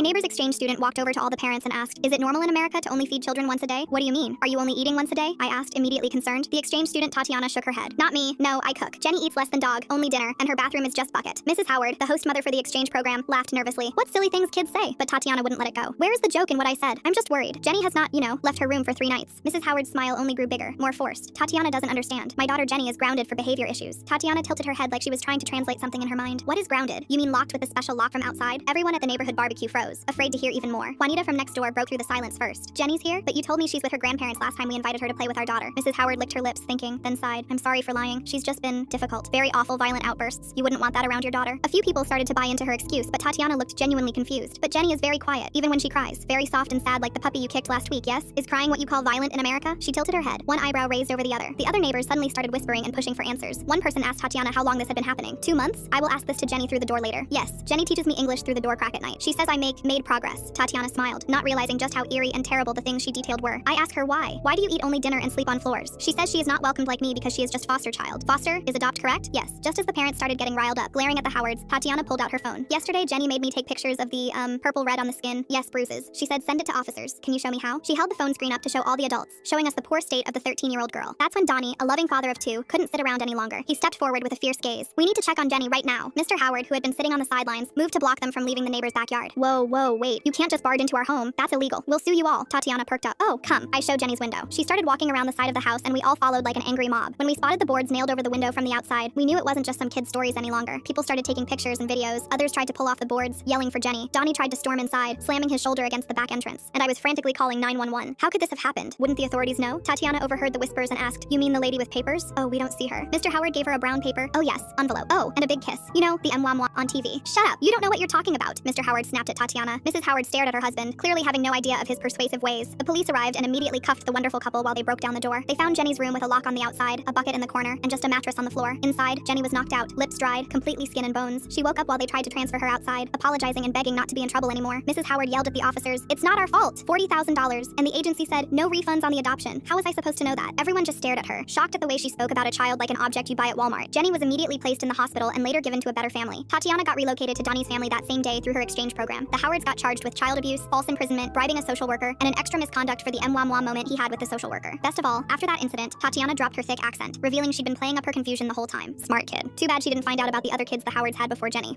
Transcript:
My neighbor's exchange student walked over to all the parents and asked, "Is it normal in America to only feed children once a day? What do you mean? Are you only eating once a day?" I asked, immediately concerned. The exchange student Tatiana shook her head. "Not me. No, I cook. Jenny eats less than dog, only dinner, and her bathroom is just bucket." Mrs. Howard, the host mother for the exchange program, laughed nervously. What silly things kids say, but Tatiana wouldn't let it go. Where is the joke in what I said? I'm just worried. Jenny has not, left her room for 3 nights. Mrs. Howard's smile only grew bigger, more forced. Tatiana doesn't understand. My daughter Jenny is grounded for behavior issues. Tatiana tilted her head like she was trying to translate something in her mind. What is grounded? You mean locked with a special lock from outside? Everyone at the neighborhood barbecue froze, afraid to hear even more. Juanita from next door broke through the silence first. "Jenny's here? But you told me she's with her grandparents last time we invited her to play with our daughter." Mrs. Howard licked her lips, thinking, then sighed. "I'm sorry for lying. She's just been difficult. Very awful, violent outbursts. You wouldn't want that around your daughter." A few people started to buy into her excuse, but Tatiana looked genuinely confused. "But Jenny is very quiet, even when she cries. Very soft and sad like the puppy you kicked last week, yes? Is crying what you call violent in America?" She tilted her head, one eyebrow raised over the other. The other neighbors suddenly started whispering and pushing for answers. One person asked Tatiana how long this had been happening. 2 months? I will ask this to Jenny through the door later. Yes, Jenny teaches me English through the door crack at night. She says I made progress. Tatiana smiled, not realizing just how eerie and terrible the things she detailed were. I ask her why. Why do you eat only dinner and sleep on floors? She says she is not welcomed like me because she is just foster child. Foster is adopt, correct? Yes. Just as the parents started getting riled up, glaring at the Howards, Tatiana pulled out her phone. "Yesterday, Jenny made me take pictures of the, purple red on the skin. Yes, bruises. She said send it to officers. Can you show me how?" She held the phone screen up to show all the adults, showing us the poor state of the 13-year-old girl. That's when Donnie, a loving father of 2, couldn't sit around any longer. He stepped forward with a fierce gaze. "We need to check on Jenny right now." Mr. Howard, who had been sitting on the sidelines, moved to block them from leaving the neighbor's backyard. Whoa, wait. You can't just barge into our home. That's illegal. We'll sue you all." Tatiana perked up. "Oh, come." I showed Jenny's window. She started walking around the side of the house and we all followed like an angry mob. When we spotted the boards nailed over the window from the outside, we knew it wasn't just some kid's stories any longer. People started taking pictures and videos. Others tried to pull off the boards, yelling for Jenny. Donnie tried to storm inside, slamming his shoulder against the back entrance. And I was frantically calling 911. How could this have happened? Wouldn't the authorities know? Tatiana overheard the whispers and asked, "You mean the lady with papers?" "Oh, we don't see her." Mr. Howard gave her a brown paper. "Oh yes, envelope. Oh, and a big kiss. You know, the mwah on TV." "Shut up. You don't know what you're talking about." Mr. Howard snapped at Tatiana. Mrs. Howard stared at her husband, clearly having no idea of his persuasive ways. The police arrived and immediately cuffed the wonderful couple while they broke down the door. They found Jenny's room with a lock on the outside, a bucket in the corner, and just a mattress on the floor. Inside, Jenny was knocked out, lips dried, completely skin and bones. She woke up while they tried to transfer her outside, apologizing and begging not to be in trouble anymore. Mrs. Howard yelled at the officers, "It's not our fault. $40,000. And the agency said, no refunds on the adoption." How was I supposed to know that? Everyone just stared at her, shocked at the way she spoke about a child like an object you buy at Walmart. Jenny was immediately placed in the hospital and later given to a better family. Tatiana got relocated to Donnie's family that same day through her exchange program. The Howards got charged with child abuse, false imprisonment, bribing a social worker, and an extra misconduct for the mwah moment he had with the social worker. Best of all, after that incident, Tatiana dropped her thick accent, revealing she'd been playing up her confusion the whole time. Smart kid. Too bad she didn't find out about the other kids the Howards had before Jenny.